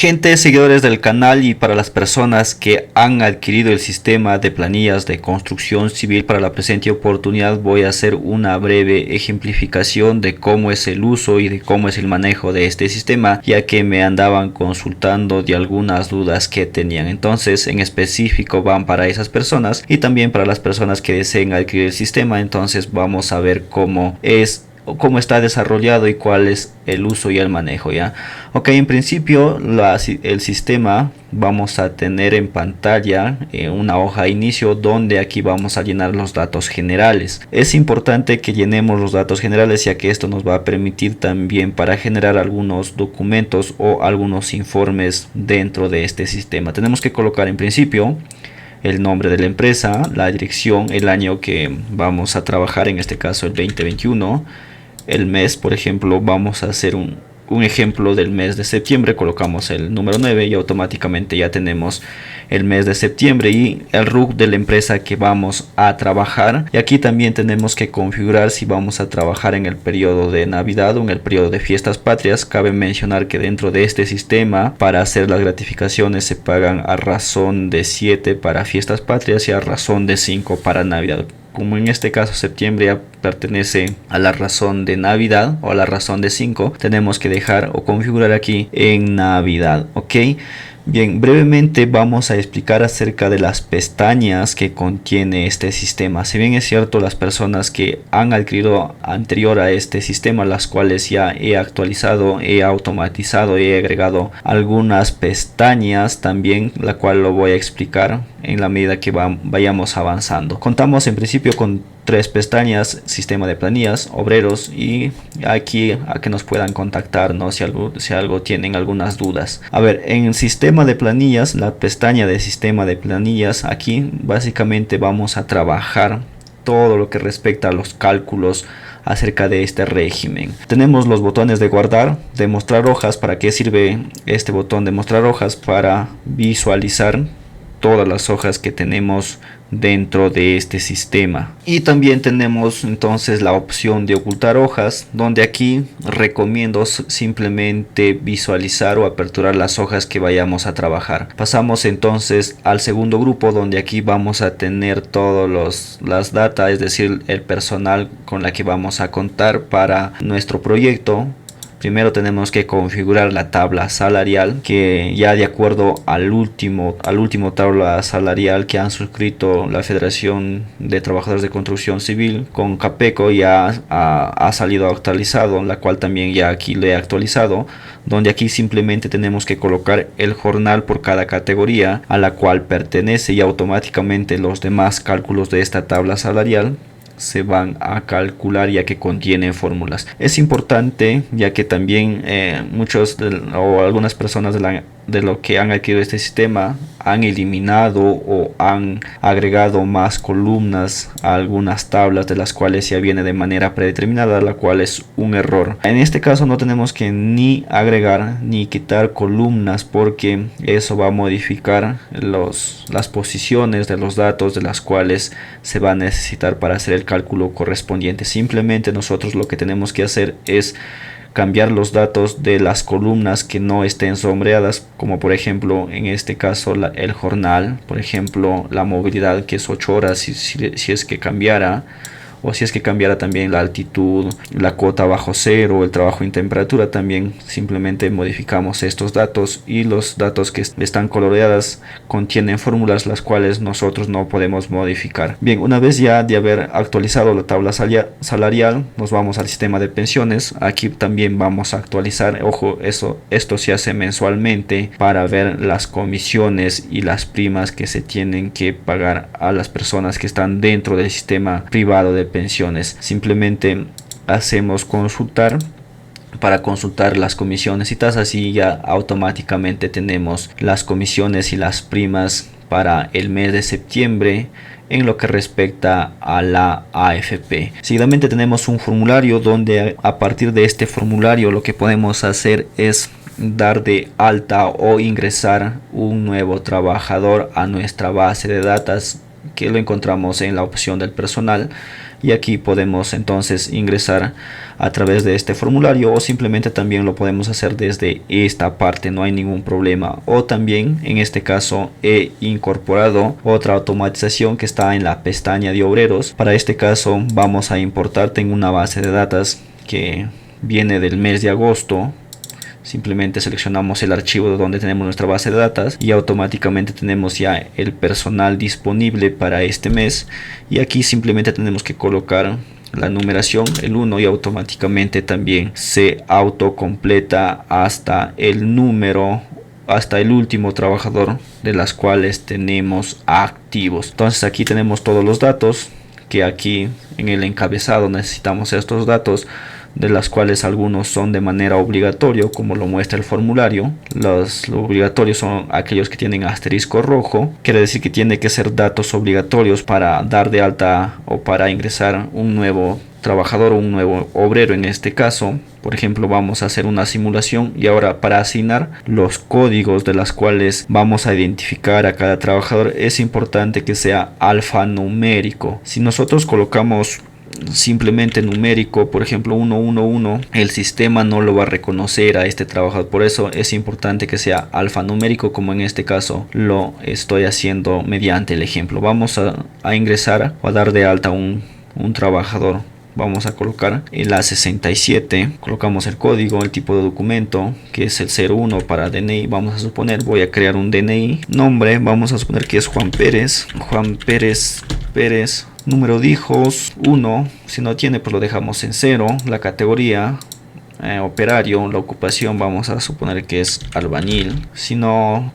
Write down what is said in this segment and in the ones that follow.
Gente, seguidores del canal y para las personas que han adquirido el sistema de planillas de construcción civil, para la presente oportunidad voy a hacer una breve ejemplificación de cómo es el uso y de cómo es el manejo de este sistema, ya que me andaban consultando de algunas dudas que tenían. Entonces, en específico van para esas personas y también para las personas que deseen adquirir el sistema. Entonces vamos a ver cómo está desarrollado y cuál es el uso y el manejo. Ya, ok, en principio el sistema vamos a tener en pantalla una hoja de inicio donde aquí vamos a llenar los datos generales. Es importante que llenemos los datos generales, ya que esto nos va a permitir también para generar algunos documentos o algunos informes dentro de este sistema. Tenemos que colocar en principio el nombre de la empresa, la dirección, el año que vamos a trabajar, en este caso el 2021, el mes. Por ejemplo, vamos a hacer un ejemplo del mes de septiembre. Colocamos el número 9 y automáticamente ya tenemos el mes de septiembre y el RUC de la empresa que vamos a trabajar. Y aquí también tenemos que configurar si vamos a trabajar en el periodo de Navidad o en el periodo de fiestas patrias. Cabe mencionar que dentro de este sistema, para hacer las gratificaciones, se pagan a razón de 7 para fiestas patrias y a razón de 5 para Navidad. Como en este caso septiembre ya pertenece a la razón de Navidad o a la razón de 5, tenemos que dejar o configurar aquí en Navidad. Ok, bien, brevemente vamos a explicar acerca de las pestañas que contiene este sistema. Si bien es cierto, las personas que han adquirido anterior a este sistema, las cuales ya he actualizado, he automatizado, he agregado algunas pestañas también, la cual lo voy a explicar en la medida que vayamos avanzando. Contamos en principio con 3 pestañas: sistema de planillas, obreros, y aquí a que nos puedan contactar, ¿no? si algo tienen algunas dudas. A ver, en el sistema de planillas, la pestaña de sistema de planillas, aquí básicamente vamos a trabajar todo lo que respecta a los cálculos acerca de este régimen. Tenemos los botones de guardar, de mostrar hojas. ¿Para qué sirve este botón de mostrar hojas? Para visualizar todas las hojas que tenemos dentro de este sistema. Y también tenemos entonces la opción de ocultar hojas, donde aquí recomiendo simplemente visualizar o aperturar las hojas que vayamos a trabajar. Pasamos entonces al segundo grupo, donde aquí vamos a tener todas las data, es decir, el personal con la que vamos a contar para nuestro proyecto. Primero tenemos que configurar la tabla salarial, que ya de acuerdo al último tabla salarial que han suscrito la Federación de Trabajadores de Construcción Civil con Capeco, ya ha salido actualizado, la cual también ya aquí lo he actualizado, donde aquí simplemente tenemos que colocar el jornal por cada categoría a la cual pertenece, y automáticamente los demás cálculos de esta tabla salarial se van a calcular, ya que contienen fórmulas. Es importante, ya que también o algunas personas de lo que han adquirido este sistema han eliminado o han agregado más columnas a algunas tablas, de las cuales ya viene de manera predeterminada, la cual es un error. En este caso no tenemos que ni agregar ni quitar columnas, porque eso va a modificar las posiciones de los datos de las cuales se va a necesitar para hacer el cálculo correspondiente. Simplemente nosotros lo que tenemos que hacer es cambiar los datos de las columnas que no estén sombreadas, como por ejemplo en este caso el jornal, por ejemplo la movilidad, que es 8 horas si es que cambiara, o si es que cambiara también la altitud, la cuota bajo cero, el trabajo en temperatura. También simplemente modificamos estos datos, y los datos que están coloreadas contienen fórmulas las cuales nosotros no podemos modificar. Bien, una vez ya de haber actualizado la tabla salarial, nos vamos al sistema de pensiones. Aquí también vamos a actualizar, ojo, esto se hace mensualmente, para ver las comisiones y las primas que se tienen que pagar a las personas que están dentro del sistema privado de pensiones. Simplemente hacemos consultar para consultar las comisiones y tasas, y ya automáticamente tenemos las comisiones y las primas para el mes de septiembre en lo que respecta a la AFP. Seguidamente tenemos un formulario, donde a partir de este formulario lo que podemos hacer es dar de alta o ingresar un nuevo trabajador a nuestra base de datos, que lo encontramos en la opción del personal. y aquí podemos entonces ingresar a través de este formulario, o simplemente también lo podemos hacer desde esta parte, no hay ningún problema. O también en este caso he incorporado otra automatización que está en la pestaña de obreros. Para este caso vamos a importar, tengo una base de datos que viene del mes de agosto. Simplemente seleccionamos el archivo de donde tenemos nuestra base de datos y automáticamente tenemos ya el personal disponible para este mes, y aquí simplemente tenemos que colocar la numeración, el 1, y automáticamente también se autocompleta hasta el número, hasta el último trabajador de las cuales tenemos activos. Entonces aquí tenemos todos los datos, que aquí en el encabezado necesitamos estos datos, de las cuales algunos son de manera obligatoria, como lo muestra el formulario. Los obligatorios son aquellos que tienen asterisco rojo, quiere decir que tiene que ser datos obligatorios para dar de alta o para ingresar un nuevo trabajador o un nuevo obrero. En este caso, por ejemplo, vamos a hacer una simulación, y ahora para asignar los códigos de las cuales vamos a identificar a cada trabajador es importante que sea alfanumérico. Si nosotros colocamos simplemente numérico, por ejemplo 111, el sistema no lo va a reconocer a este trabajador. Por eso es importante que sea alfanumérico, como en este caso lo estoy haciendo mediante el ejemplo. Vamos a ingresar o a dar de alta un trabajador. Vamos a colocar en la 67, colocamos el código, el tipo de documento que es el 01 para DNI. Vamos a suponer, voy a crear un DNI. Nombre, vamos a suponer que es Juan Pérez, Pérez. Número de hijos 1, si no tiene pues lo dejamos en 0. La categoría operario, la ocupación vamos a suponer que es albañil. Si no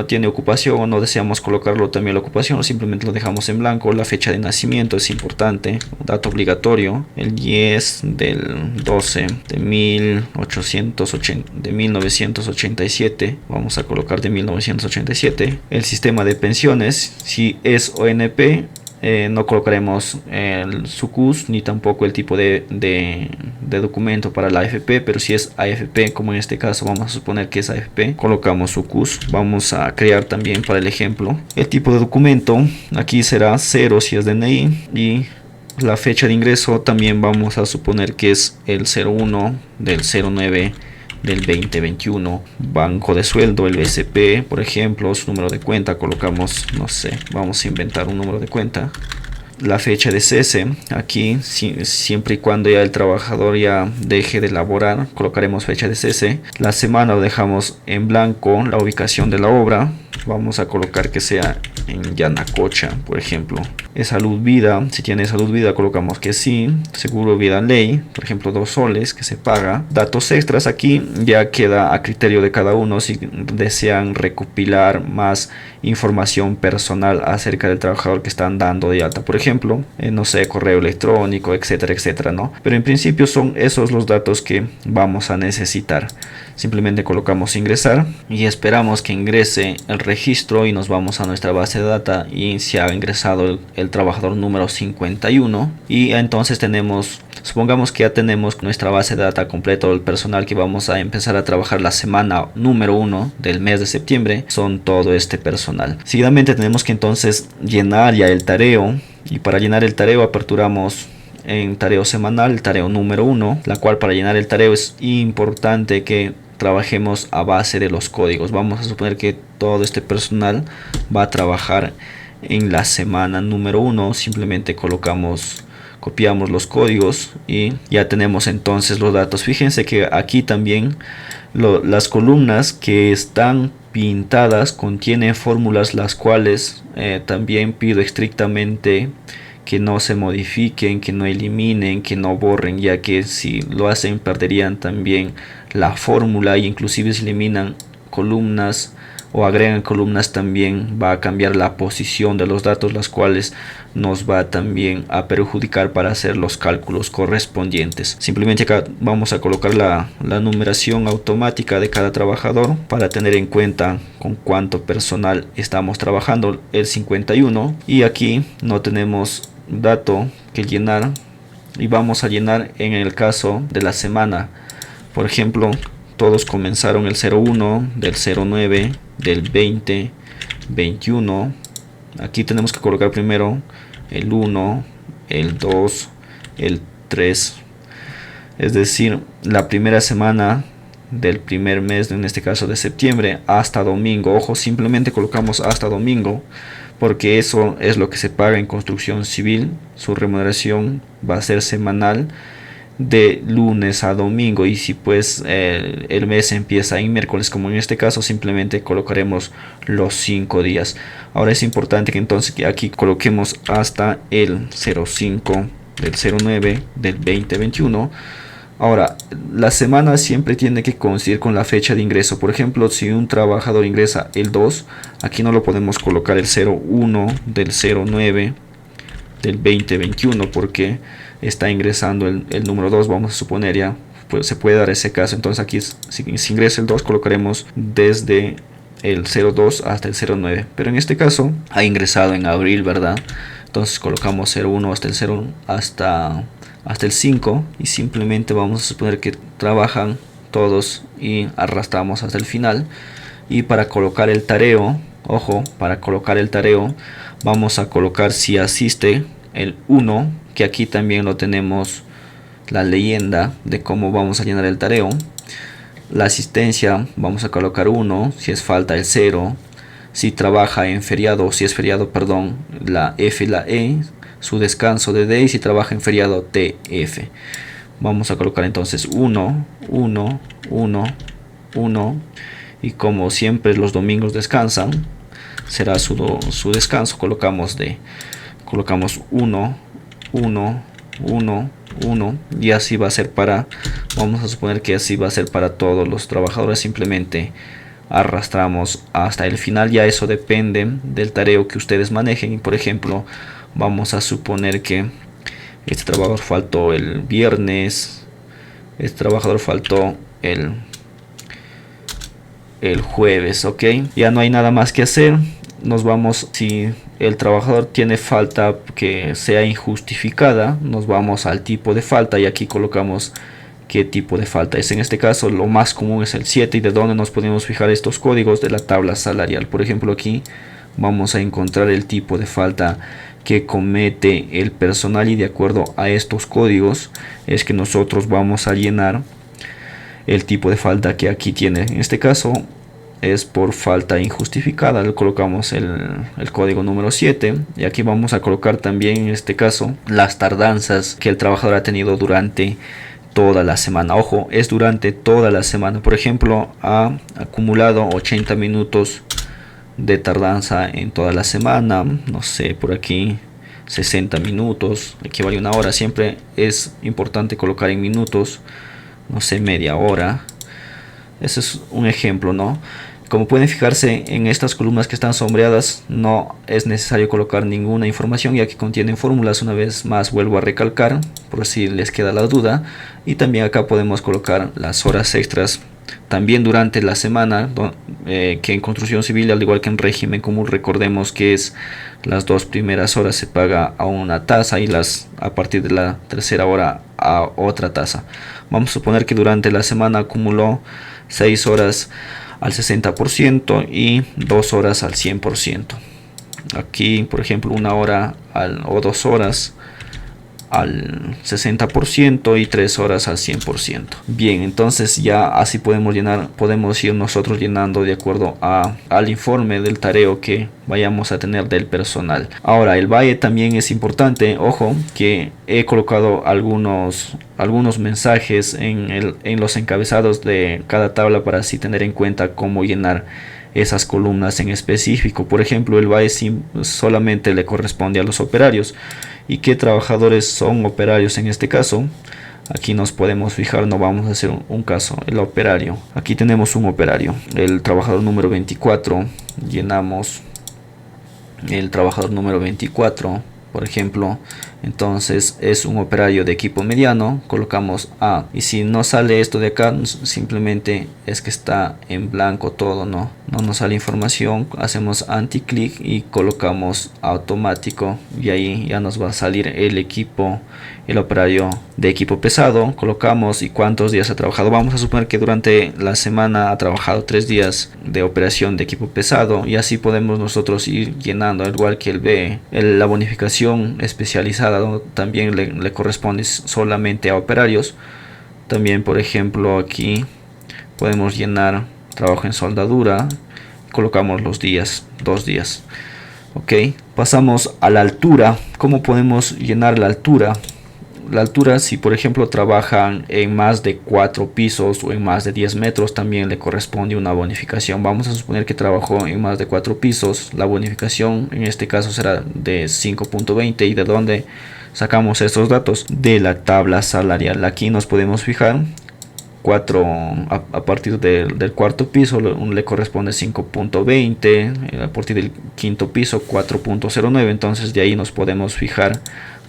tiene ocupación o no deseamos colocarlo también la ocupación, simplemente lo dejamos en blanco. La fecha de nacimiento es importante, un dato obligatorio, el 10 del 12 de 1987, vamos a colocar de 1987. El sistema de pensiones, si es ONP, no colocaremos su CUS ni tampoco el tipo de documento para la AFP, pero si es AFP, como en este caso vamos a suponer que es AFP, colocamos su CUS. Vamos a crear también para el ejemplo el tipo de documento, aquí será 0 si es DNI, y la fecha de ingreso también vamos a suponer que es el 01 del 09 del 2021. Banco de sueldo, el BCP, por ejemplo, su número de cuenta, colocamos, no sé, vamos a inventar un número de cuenta. La fecha de cese, aquí siempre y cuando ya el trabajador ya deje de laborar, colocaremos fecha de cese. La semana lo dejamos en blanco. La ubicación de la obra, vamos a colocar que sea en Yanacocha, por ejemplo. Es salud vida, si tiene salud vida colocamos que sí. Seguro vida ley, por ejemplo 2 soles que se paga. Datos extras, aquí ya queda a criterio de cada uno si desean recopilar más información personal acerca del trabajador que están dando de alta, por ejemplo, no sé, correo electrónico, etcétera, etcétera, ¿no? Pero en principio son esos los datos que vamos a necesitar. Simplemente colocamos ingresar y esperamos que ingrese el registro, y nos vamos a nuestra base de datos y se ha ingresado el trabajador número 51, y entonces supongamos que ya tenemos nuestra base de datos completa, el personal que vamos a empezar a trabajar la semana número 1 del mes de septiembre son todo este personal. Seguidamente tenemos que entonces llenar ya el tareo, y para llenar el tareo aperturamos en tareo semanal el tareo número 1, la cual para llenar el tareo es importante que trabajemos a base de los códigos. Vamos a suponer que todo este personal va a trabajar en la semana número 1, simplemente copiamos los códigos y ya tenemos entonces los datos. Fíjense que aquí también las columnas que están pintadas contienen fórmulas, las cuales también pido estrictamente que no se modifiquen, que no eliminen, que no borren, ya que si lo hacen perderían también la fórmula, y inclusive si eliminan columnas o agregan columnas también va a cambiar la posición de los datos, las cuales nos va también a perjudicar para hacer los cálculos correspondientes. Simplemente acá vamos a colocar la numeración automática de cada trabajador para tener en cuenta con cuánto personal estamos trabajando, el 51, y aquí no tenemos dato que llenar y vamos a llenar en el caso de la semana. Por ejemplo, todos comenzaron el 01 del 09 del 2021. Aquí tenemos que colocar primero el 1, el 2, el 3. Es decir, la primera semana del primer mes, en este caso de septiembre, hasta domingo. Ojo, simplemente colocamos hasta domingo, porque eso es lo que se paga en construcción civil. Su remuneración va a ser semanal de lunes a domingo, y si pues el mes empieza en miércoles, como en este caso, simplemente colocaremos los 5 días. Ahora es importante que entonces que aquí coloquemos hasta el 05 del 09 del 2021. Ahora, la semana siempre tiene que coincidir con la fecha de ingreso. Por ejemplo, si un trabajador ingresa el 2, aquí no lo podemos colocar el 01 del 09 del 2021, porque está ingresando el número 2, vamos a suponer, ya pues se puede dar ese caso. Entonces aquí si ingresa el 2, colocaremos desde el 02 hasta el 09, pero en este caso ha ingresado en abril, ¿verdad? Entonces colocamos 01 hasta el 0 hasta el 5, y simplemente vamos a suponer que trabajan todos y arrastramos hasta el final. Y para colocar el tareo, ojo, para colocar el tareo vamos a colocar si asiste el 1, que aquí también lo tenemos, la leyenda de cómo vamos a llenar el tareo. La asistencia vamos a colocar 1, si es falta el 0, si trabaja en feriado, si es feriado, perdón, la F y la E, su descanso de D, y si trabaja en feriado TF. Vamos a colocar entonces 1, 1, 1, 1, y como siempre los domingos descansan, será su descanso. Colocamos 1, 1, 1, 1, y así va a ser vamos a suponer que así va a ser para todos los trabajadores. Simplemente arrastramos hasta el final. Ya eso depende del tareo que ustedes manejen. Por ejemplo, vamos a suponer que este trabajador faltó el viernes, este trabajador faltó el jueves, ok, ya no hay nada más que hacer. Nos vamos, si el trabajador tiene falta que sea injustificada, nos vamos al tipo de falta, y aquí colocamos qué tipo de falta es. En este caso lo más común es el 7, y de dónde nos podemos fijar estos códigos: de la tabla salarial. Por ejemplo, aquí vamos a encontrar el tipo de falta que comete el personal, y de acuerdo a estos códigos es que nosotros vamos a llenar el tipo de falta que aquí tiene. En este caso es por falta injustificada. Le colocamos el código número 7, y aquí vamos a colocar también en este caso las tardanzas que el trabajador ha tenido durante toda la semana. Ojo, es durante toda la semana. Por ejemplo, ha acumulado 80 minutos de tardanza en toda la semana, no sé, por aquí 60 minutos, equivale a una hora. Siempre es importante colocar en minutos, no sé, media hora. Ese es un ejemplo, ¿no? Como pueden fijarse en estas columnas que están sombreadas, no es necesario colocar ninguna información, ya que contienen fórmulas. Una vez más vuelvo a recalcar por si les queda la duda. Y también acá podemos colocar las horas extras también durante la semana, que en construcción civil, al igual que en régimen común, recordemos que es las 2 primeras horas se paga a una tasa, y a partir de la tercera hora a otra tasa. Vamos a suponer que durante la semana acumuló 6 horas al 60% y 2 horas al 100%. Aquí, por ejemplo, 1 hora o 2 horas al 60% y 3 horas al 100%. Bien, entonces ya así podemos ir nosotros llenando de acuerdo al informe del tareo que vayamos a tener del personal. Ahora, el valle también es importante. Ojo que he colocado algunos mensajes en los encabezados de cada tabla para así tener en cuenta cómo llenar esas columnas en específico. Por ejemplo, el valle solamente le corresponde a los operarios. ¿Y qué trabajadores son operarios en este caso? Aquí nos podemos fijar, no vamos a hacer un caso, el operario. Aquí tenemos un operario, el trabajador número 24, llenamos el trabajador número 24, por ejemplo. Entonces es un operario de equipo mediano, colocamos A, y si no sale esto de acá, simplemente es que está en blanco todo, no nos sale información. Hacemos anti-clic y colocamos automático, y ahí ya nos va a salir el operario de equipo pesado. Colocamos y cuántos días ha trabajado. Vamos a suponer que durante la semana ha trabajado 3 días de operación de equipo pesado, y así podemos nosotros ir llenando, al igual que el B, la bonificación especializada indicada, también le corresponde solamente a operarios. También, por ejemplo, aquí podemos llenar trabajo en soldadura, colocamos los días, 2 días. Ok, pasamos a la altura. ¿Cómo podemos llenar la altura? La altura, si por ejemplo trabajan en más de 4 pisos o en más de 10 metros, también le corresponde una bonificación. Vamos a suponer que trabajó en más de 4 pisos. La bonificación en este caso será de 5.20. ¿Y de dónde sacamos estos datos? De la tabla salarial. Aquí nos podemos fijar 4 a partir del cuarto piso le corresponde 5.20, a partir del quinto piso 4.09. entonces de ahí nos podemos fijar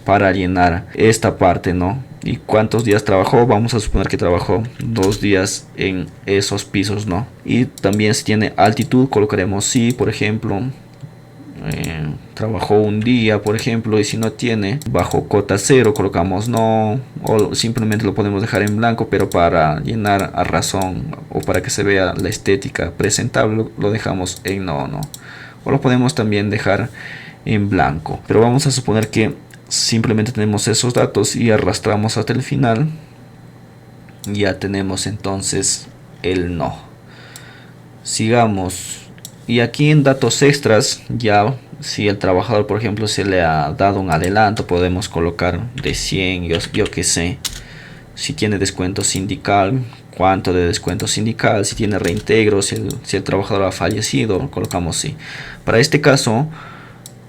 para llenar esta parte, ¿no? Y cuántos días trabajó. Vamos a suponer que trabajó 2 días en esos pisos, ¿no? Y también si tiene altitud colocaremos sí, por ejemplo, trabajó un día, por ejemplo. Y si no tiene, bajo cota 0 colocamos no, o simplemente lo podemos dejar en blanco, pero para llenar a razón o para que se vea la estética presentable lo dejamos en no, o lo podemos también dejar en blanco. Pero vamos a suponer que simplemente tenemos esos datos y arrastramos hasta el final. Ya tenemos entonces el no. Sigamos. Y aquí en datos extras, ya si el trabajador por ejemplo se le ha dado un adelanto, podemos colocar de 100, yo que sé. Si tiene descuento sindical, cuánto de descuento sindical. Si tiene reintegro, si el trabajador ha fallecido, colocamos sí. Para este caso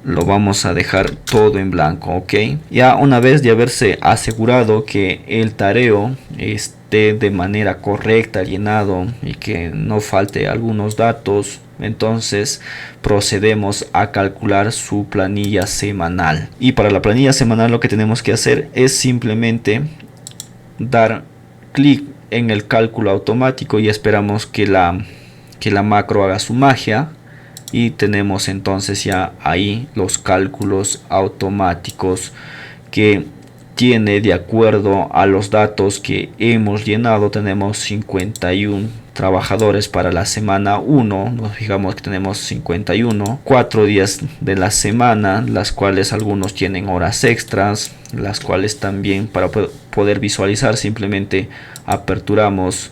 lo vamos a dejar todo en blanco, ok. Ya una vez de haberse asegurado que el tareo esté de manera correcta llenado y que no falte algunos datos, entonces procedemos a calcular su planilla semanal. Y para la planilla semanal lo que tenemos que hacer es simplemente dar clic en el cálculo automático y esperamos que la macro haga su magia. Y tenemos entonces ya ahí los cálculos automáticos que tiene de acuerdo a los datos que hemos llenado. Tenemos 51 trabajadores para la semana 1. Nos fijamos que tenemos 51, 4 días de la semana, las cuales algunos tienen horas extras, las cuales también para poder visualizar simplemente aperturamos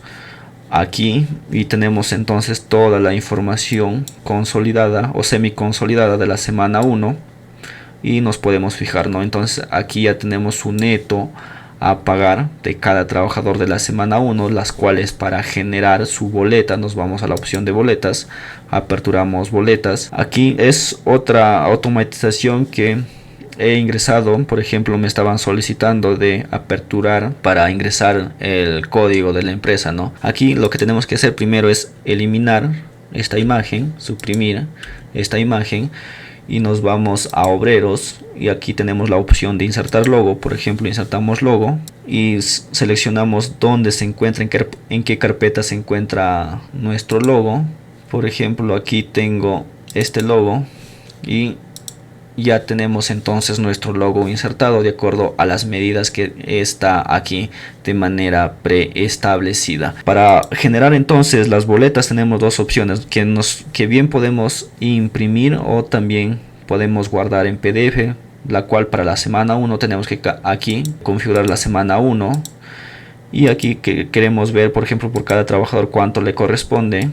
aquí y tenemos entonces toda la información consolidada o semi consolidada de la semana 1 y nos podemos fijar, ¿no? Entonces aquí ya tenemos su neto a pagar de cada trabajador de la semana 1, las cuales para generar su boleta nos vamos a la opción de boletas, aperturamos boletas. Aquí es otra automatización que he ingresado. Por ejemplo, me estaban solicitando de aperturar para ingresar el código de la empresa, ¿no? Aquí lo que tenemos que hacer primero es eliminar esta imagen, suprimir esta imagen y nos vamos a obreros y aquí tenemos la opción de insertar logo. Por ejemplo, insertamos logo y seleccionamos dónde se encuentra, en qué carpeta se encuentra nuestro logo. Por ejemplo, aquí tengo este logo y ya tenemos entonces nuestro logo insertado de acuerdo a las medidas que está aquí de manera preestablecida. Para generar entonces las boletas tenemos dos opciones que bien podemos imprimir o también podemos guardar en PDF, la cual para la semana 1 tenemos que aquí configurar la semana 1 y aquí que queremos ver por ejemplo por cada trabajador cuánto le corresponde.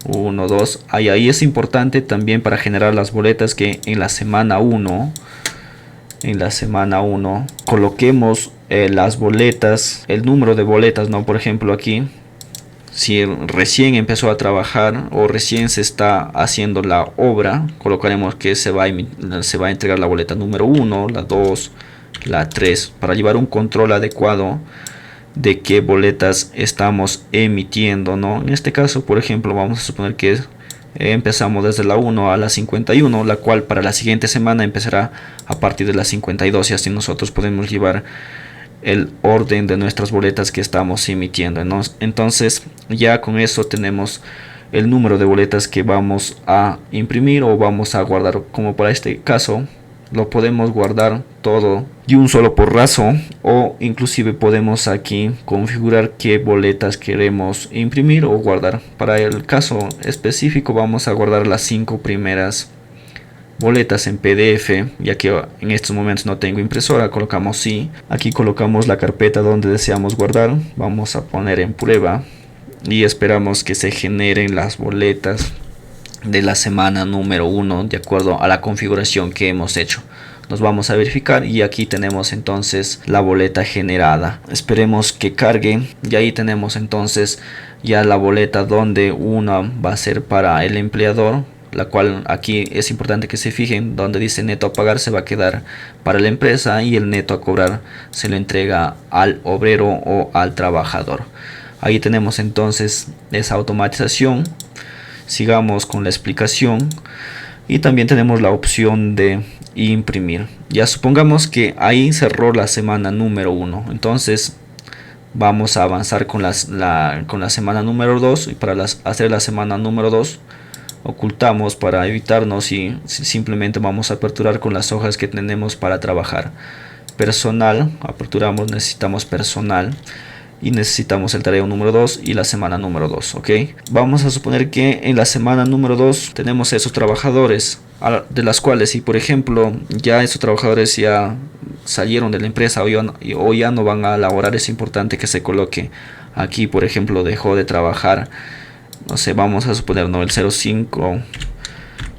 1, 2, ahí es importante también para generar las boletas que en la semana 1 coloquemos las boletas, el número de boletas, ¿no? Por ejemplo aquí si recién empezó a trabajar o recién se está haciendo la obra, colocaremos que se va a entregar la boleta número 1, la 2, la 3 para llevar un control adecuado de qué boletas estamos emitiendo, ¿no? En este caso, por ejemplo, vamos a suponer que empezamos desde la 1 a la 51, la cual para la siguiente semana empezará a partir de la 52 y así nosotros podemos llevar el orden de nuestras boletas que estamos emitiendo, ¿no? Entonces ya con eso tenemos el número de boletas que vamos a imprimir o vamos a guardar. Como para este caso lo podemos guardar todo de un solo porrazo o inclusive podemos aquí configurar qué boletas queremos imprimir o guardar. Para el caso específico vamos a guardar las 5 primeras boletas en PDF, ya que en estos momentos no tengo impresora, colocamos sí. Aquí colocamos la carpeta donde deseamos guardar, vamos a poner en prueba y esperamos que se generen las boletas de la semana número 1 de acuerdo a la configuración que hemos hecho. Nos vamos a verificar y aquí tenemos entonces la boleta generada. Esperemos que cargue y ahí tenemos entonces ya la boleta, donde una va a ser para el empleador, la cual aquí es importante que se fijen donde dice neto a pagar, se va a quedar para la empresa, y el neto a cobrar se lo entrega al obrero o al trabajador. Ahí tenemos entonces esa automatización. Sigamos con la explicación y también tenemos la opción de imprimir. Ya supongamos que ahí cerró la semana número 1, entonces vamos a avanzar con la semana número 2, y para hacer la semana número 2 ocultamos para evitarnos y simplemente vamos a aperturar con las hojas que tenemos para trabajar. Personal, aperturamos, necesitamos personal y necesitamos el tareo número 2 y la semana número 2, ok. Vamos a suponer que en la semana número 2 tenemos esos trabajadores, de las cuales si por ejemplo ya esos trabajadores ya salieron de la empresa o ya no van a laborar, es importante que se coloque aquí, por ejemplo, dejó de trabajar, no sé, vamos a suponer, no, el 05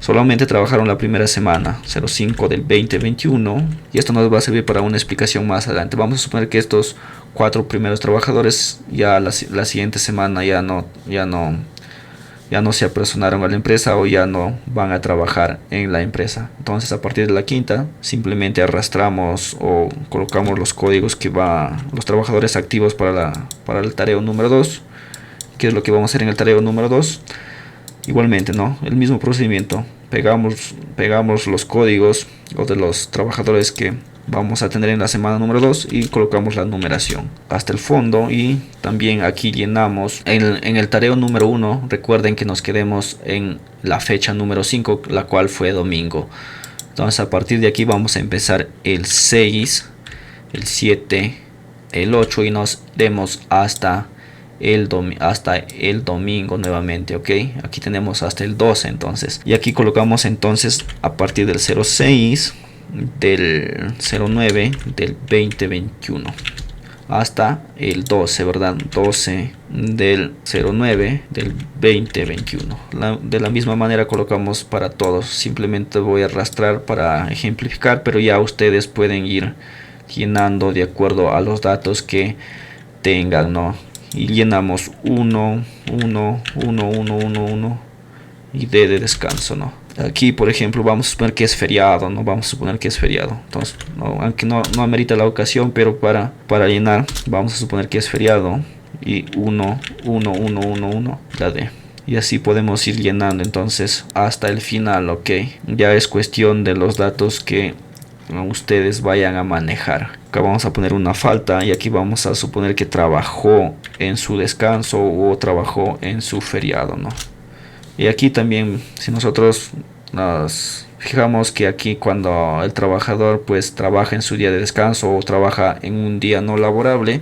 solamente trabajaron la primera semana, 05 del 2021, y esto nos va a servir para una explicación más adelante. Vamos a suponer que estos 4 primeros trabajadores ya la siguiente semana ya no se apersonaron a la empresa o ya no van a trabajar en la empresa. Entonces a partir de la quinta simplemente arrastramos o colocamos los códigos que los trabajadores activos para el tareo número 2, que es lo que vamos a hacer en el tareo número 2. Igualmente, ¿no? El mismo procedimiento, pegamos los códigos o de los trabajadores que vamos a tener en la semana número 2 y colocamos la numeración hasta el fondo, y también aquí llenamos en el tareo número 1. Recuerden que nos quedemos en la fecha número 5, la cual fue domingo. Entonces a partir de aquí vamos a empezar el 6, el 7, el 8 y nos demos hasta el domingo nuevamente, ok. Aquí tenemos hasta el 12 entonces, y aquí colocamos entonces a partir del 06 del 09 del 2021 hasta el 12, ¿verdad? 12 del 09 del 2021. De la misma manera colocamos para todos. Simplemente voy a arrastrar para ejemplificar, pero ya ustedes pueden ir llenando de acuerdo a los datos que tengan, ¿no? Y llenamos 1, 1, 1, 1, 1, 1 y D de descanso, ¿no? Aquí por ejemplo vamos a suponer que es feriado, ¿no? Vamos a suponer que es feriado, entonces aunque no amerita la ocasión, pero para llenar vamos a suponer que es feriado, y 1, 1, 1, 1, 1, la D. Y así podemos ir llenando entonces hasta el final, ok. Ya es cuestión de los datos que ustedes vayan a manejar. Acá vamos a poner una falta y aquí vamos a suponer que trabajó en su descanso o trabajó en su feriado, ¿no? Y aquí también, si nosotros nos fijamos que aquí cuando el trabajador pues trabaja en su día de descanso o trabaja en un día no laborable,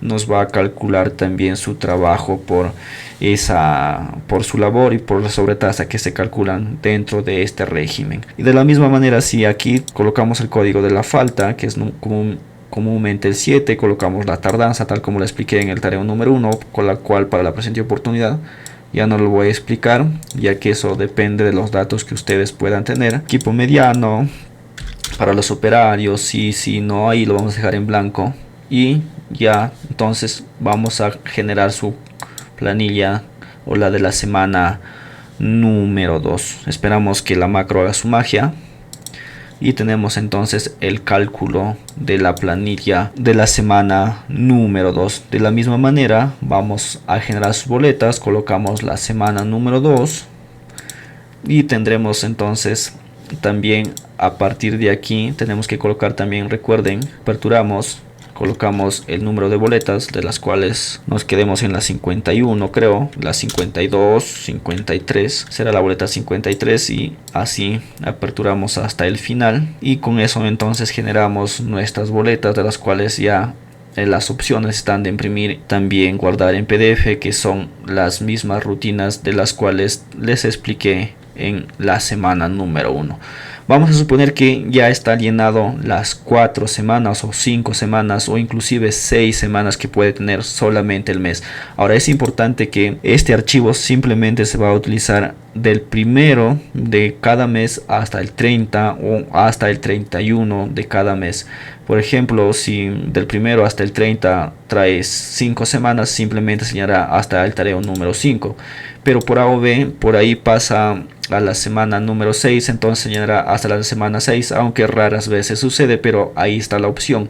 nos va a calcular también su trabajo por su labor y por la sobretasa que se calculan dentro de este régimen. Y de la misma manera, si aquí colocamos el código de la falta, que es comúnmente el 7, colocamos la tardanza tal como lo expliqué en el tareo número 1, con la cual para la presente oportunidad ya no lo voy a explicar, ya que eso depende de los datos que ustedes puedan tener. Equipo mediano para los operarios, si no, ahí lo vamos a dejar en blanco, y ya entonces vamos a generar su planilla o la de la semana número 2. Esperamos que la macro haga su magia y tenemos entonces el cálculo de la planilla de la semana número 2. De la misma manera vamos a generar sus boletas, colocamos la semana número 2 y tendremos entonces también a partir de aquí tenemos que colocar también, recuerden, aperturamos, colocamos el número de boletas, de las cuales nos quedemos en la 51, creo, la 52, 53, será la boleta 53, y así aperturamos hasta el final, y con eso entonces generamos nuestras boletas, de las cuales ya las opciones están de imprimir, también guardar en PDF, que son las mismas rutinas de las cuales les expliqué en la semana número 1. Vamos a suponer que ya está llenado las 4 semanas o 5 semanas o inclusive 6 semanas que puede tener solamente el mes. Ahora es importante que este archivo simplemente se va a utilizar del primero de cada mes hasta el 30 o hasta el 31 de cada mes. Por ejemplo, si del primero hasta el 30 traes 5 semanas, simplemente señalará hasta el tarea número 5. Pero por A o B, por ahí pasa a la semana número 6, entonces señalará hasta la semana 6, aunque raras veces sucede, pero ahí está la opción.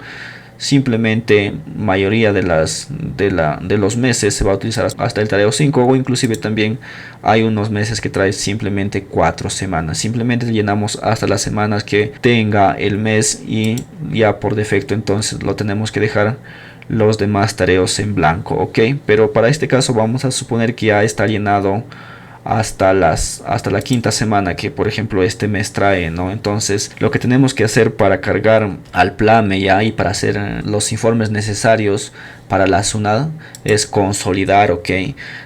Simplemente mayoría de los meses se va a utilizar hasta el tarea 5, o inclusive también hay unos meses que trae simplemente 4 semanas. Simplemente llenamos hasta las semanas que tenga el mes y ya por defecto entonces lo tenemos que dejar los demás tareas en blanco, ok. Pero para este caso vamos a suponer que ya está llenado hasta la quinta semana que por ejemplo este mes trae, ¿no? Entonces lo que tenemos que hacer para cargar al plame ya y para hacer los informes necesarios para la SUNAT es consolidar, ok.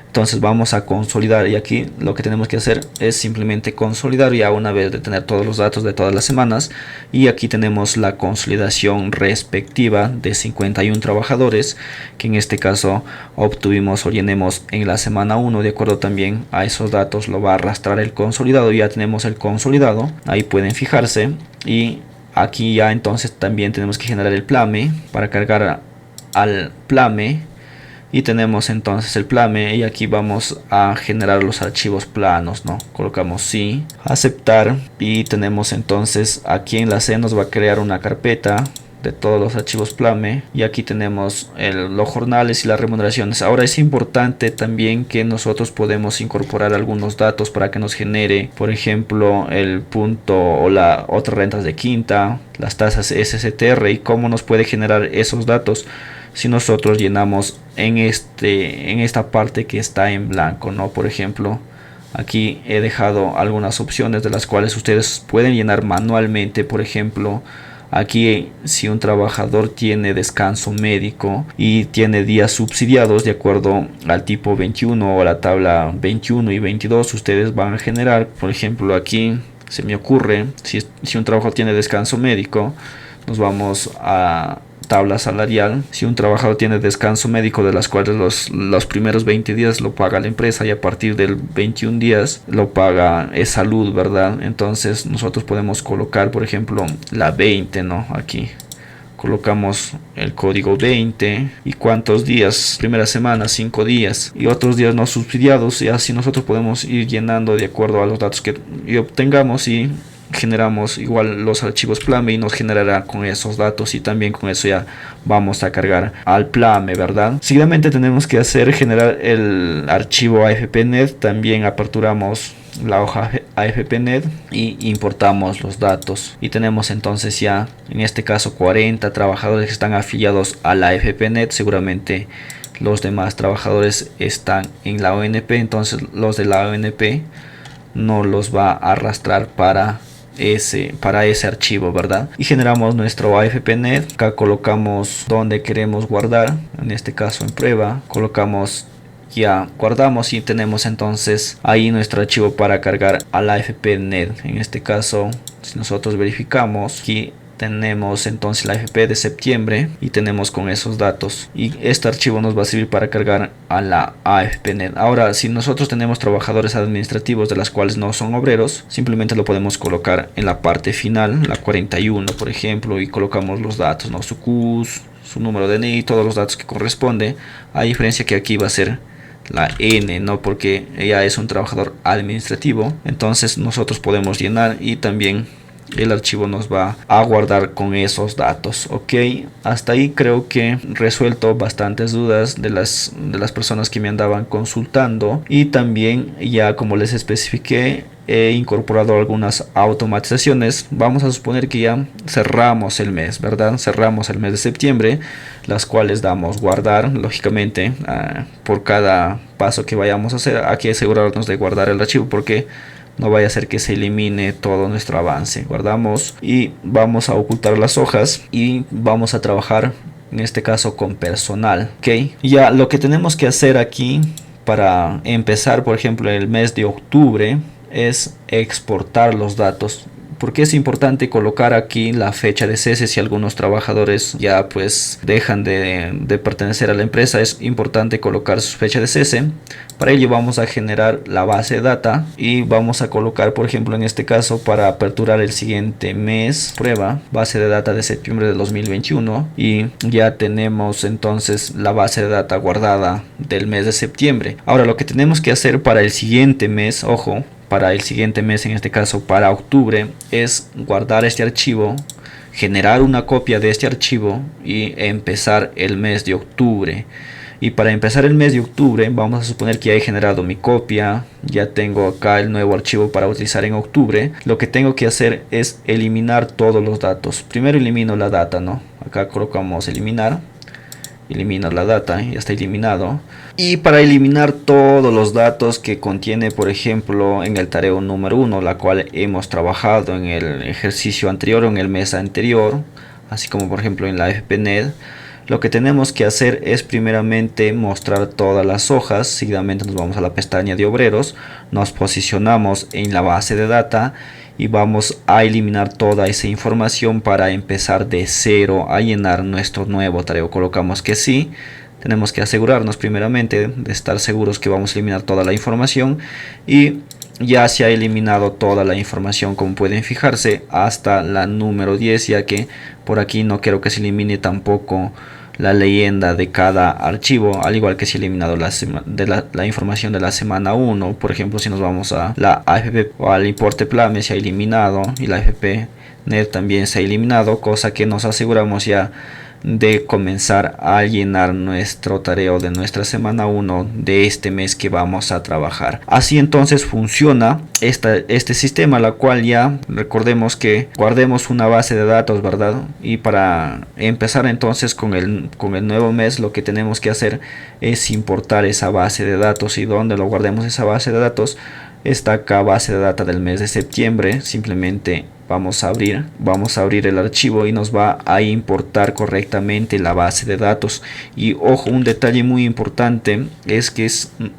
Entonces vamos a consolidar y aquí lo que tenemos que hacer es simplemente consolidar ya una vez de tener todos los datos de todas las semanas, y aquí tenemos la consolidación respectiva de 51 trabajadores que en este caso obtuvimos o llenemos en la semana 1. De acuerdo también a esos datos lo va a arrastrar el consolidado. Ya tenemos el consolidado, ahí pueden fijarse, y aquí ya entonces también tenemos que generar el plame para cargar al plame. Y tenemos entonces el plame y aquí vamos a generar los archivos planos, ¿no? Colocamos sí, aceptar, y tenemos entonces aquí en la C nos va a crear una carpeta de todos los archivos plame, y aquí tenemos los jornales y las remuneraciones. Ahora es importante también que nosotros podemos incorporar algunos datos para que nos genere, por ejemplo, el punto o la otra rentas de quinta, las tasas SSTR, y cómo nos puede generar esos datos si nosotros llenamos en esta parte que está en blanco, ¿no? Por ejemplo, aquí he dejado algunas opciones de las cuales ustedes pueden llenar manualmente. Por ejemplo, aquí si un trabajador tiene descanso médico y tiene días subsidiados de acuerdo al tipo 21 o a la tabla 21 y 22, ustedes van a generar, por ejemplo, aquí se me ocurre, si un trabajador tiene descanso médico, nos vamos a tabla salarial. Si un trabajador tiene descanso médico, de las cuales los primeros 20 días lo paga la empresa y a partir del 21 días lo paga salud, ¿verdad? Entonces nosotros podemos colocar, por ejemplo, la 20, ¿no? Aquí colocamos el código 20 y cuántos días, primera semana 5 días y otros días no subsidiados, y así nosotros podemos ir llenando de acuerdo a los datos que obtengamos, y generamos igual los archivos plame y nos generará con esos datos, y también con eso ya vamos a cargar al plame, ¿verdad? Seguidamente tenemos que generar el archivo AFPNet. También aperturamos la hoja AFPNet y importamos los datos, y tenemos entonces ya en este caso 40 trabajadores que están afiliados a la AFPNet. Seguramente los demás trabajadores están en la ONP, entonces los de la ONP no los va a arrastrar para ese archivo, ¿verdad? Y generamos nuestro AFPNet. Acá colocamos donde queremos guardar, en este caso en prueba, colocamos ya guardamos, y tenemos entonces ahí nuestro archivo para cargar al AFPNet. En este caso, si nosotros verificamos, aquí tenemos entonces la AFP de septiembre y tenemos con esos datos, y este archivo nos va a servir para cargar a la AFPNet. Ahora, si nosotros tenemos trabajadores administrativos de las cuales no son obreros, simplemente lo podemos colocar en la parte final, la 41 por ejemplo, y colocamos los datos, ¿no? Su CUS, su número de DNI, todos los datos que corresponde, a diferencia que aquí va a ser la N, no, porque ella es un trabajador administrativo. Entonces nosotros podemos llenar y también el archivo nos va a guardar con esos datos. Ok, hasta ahí creo que resuelto bastantes dudas de las personas que me andaban consultando, y también ya como les especifiqué he incorporado algunas automatizaciones. Vamos a suponer que ya cerramos el mes, ¿verdad? Cerramos el mes de septiembre, las cuales damos guardar, lógicamente por cada paso que vayamos a hacer hay que asegurarnos de guardar el archivo, porque no vaya a ser que se elimine todo nuestro avance. Guardamos y vamos a ocultar las hojas y vamos a trabajar en este caso con personal. Ok, ya lo que tenemos que hacer aquí para empezar, por ejemplo, el mes de octubre, es exportar los datos. porque es importante colocar aquí la fecha de cese si algunos trabajadores ya pues dejan de pertenecer a la empresa. Es importante colocar su fecha de cese. Para ello vamos a generar la base de data y vamos a colocar, por ejemplo, en este caso, para aperturar el siguiente mes prueba, base de data de septiembre de 2021, y ya tenemos entonces la base de data guardada del mes de septiembre. Ahora lo que tenemos que hacer para el siguiente mes, ojo, para el siguiente mes, en este caso para octubre, es guardar este archivo, generar una copia de este archivo y empezar el mes de octubre. Y para empezar el mes de octubre vamos a suponer que ya he generado mi copia, ya tengo acá el nuevo archivo para utilizar en octubre. Lo que tengo que hacer es eliminar todos los datos. Primero elimino la data, ¿no? Acá colocamos eliminar, elimina la data, ya está eliminado. Y para eliminar todos los datos que contiene, por ejemplo, en el tarea número 1, la cual hemos trabajado en el ejercicio anterior o en el mes anterior, así como por ejemplo en la FPNet, lo que tenemos que hacer es primeramente mostrar todas las hojas. Seguidamente nos vamos a la pestaña de obreros, nos posicionamos en la base de data y vamos a eliminar toda esa información para empezar de cero a llenar nuestro nuevo tarea. Colocamos que sí. Tenemos que asegurarnos primeramente de estar seguros que vamos a eliminar toda la información, y ya se ha eliminado toda la información, como pueden fijarse, hasta la número 10, ya que por aquí no quiero que se elimine tampoco la leyenda de cada archivo, al igual que se ha eliminado la información de la semana 1. Por ejemplo, si nos vamos a la AFP o al importe PLAME, se ha eliminado, y la FPNet también se ha eliminado, cosa que nos aseguramos ya de comenzar a llenar nuestro tareo de nuestra semana 1 de este mes que vamos a trabajar. Así entonces funciona este sistema, la cual ya recordemos que guardemos una base de datos, ¿verdad? Y para empezar entonces con el nuevo mes, lo que tenemos que hacer es importar esa base de datos. ¿Y donde lo guardemos esa base de datos? Está acá, base de data del mes de septiembre. Simplemente vamos a abrir el archivo y nos va a importar correctamente la base de datos. Y ojo, un detalle muy importante es que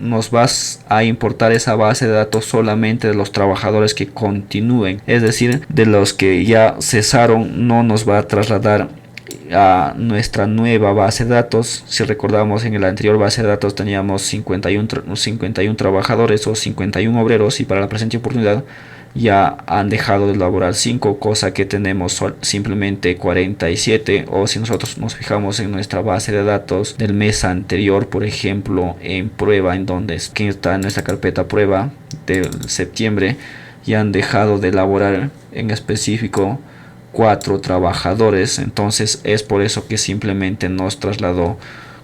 nos va a importar esa base de datos solamente de los trabajadores que continúen, es decir, de los que ya cesaron no nos va a trasladar a nuestra nueva base de datos. Si recordamos, en la anterior base de datos teníamos 51 trabajadores o 51 obreros, y para la presente oportunidad ya han dejado de laborar 5, cosa que tenemos simplemente 47. O si nosotros nos fijamos en nuestra base de datos del mes anterior, por ejemplo en prueba, en donde está en nuestra carpeta prueba de septiembre, ya han dejado de laborar en específico 4 trabajadores. Entonces es por eso que simplemente nos trasladó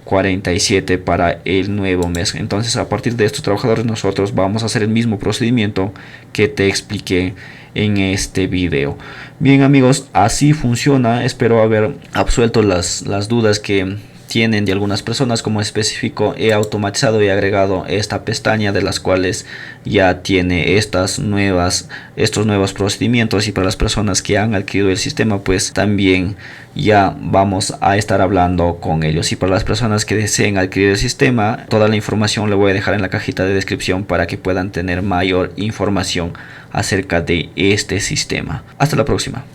47 para el nuevo mes. Entonces, a partir de estos trabajadores nosotros vamos a hacer el mismo procedimiento que te expliqué en este video. Bien amigos, así funciona. Espero haber absuelto las dudas que tienen de algunas personas. Como específico, he automatizado y agregado esta pestaña, de las cuales ya tiene estos nuevos procedimientos, y para las personas que han adquirido el sistema, pues también ya vamos a estar hablando con ellos. Y para las personas que deseen adquirir el sistema, toda la información le voy a dejar en la cajita de descripción para que puedan tener mayor información acerca de este sistema. Hasta la próxima.